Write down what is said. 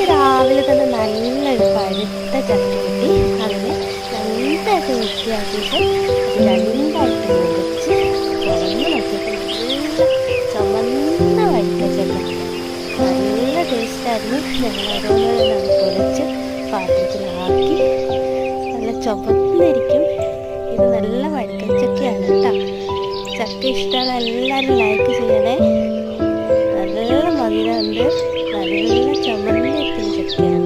രാവിലെ തന്നെ നല്ലൊരു പഴുത്ത ചക്ക കിട്ടി. അതിനെ നന്നായിട്ട് വൃത്തിയാക്കിയിട്ട് അത് രണ്ടായിട്ട് മുറിച്ച് തുറന്ന് നോക്കിയിട്ട് നല്ല ചുമന്ന വഴുത്ത ചക്ക, നല്ല ടേസ്റ്റായിരുന്നു. ഞങ്ങൾ ഓരോന്നോരോന്നത് പൊടിച്ച് പാത്രത്തിലാക്കി നല്ല ചുമന്നിരിക്കും. ഇത് നല്ല വഴുക്കച്ചക്കയാണ് കേട്ടോ. ചക്ക ഇഷ്ടമുള്ള എല്ലാവരും ലൈക്ക് ചെയ്യണേ. നല്ല മധുരമുണ്ട്, നല്ല ചുമന്നിരിക്കുന്ന ചക്കയാണ്.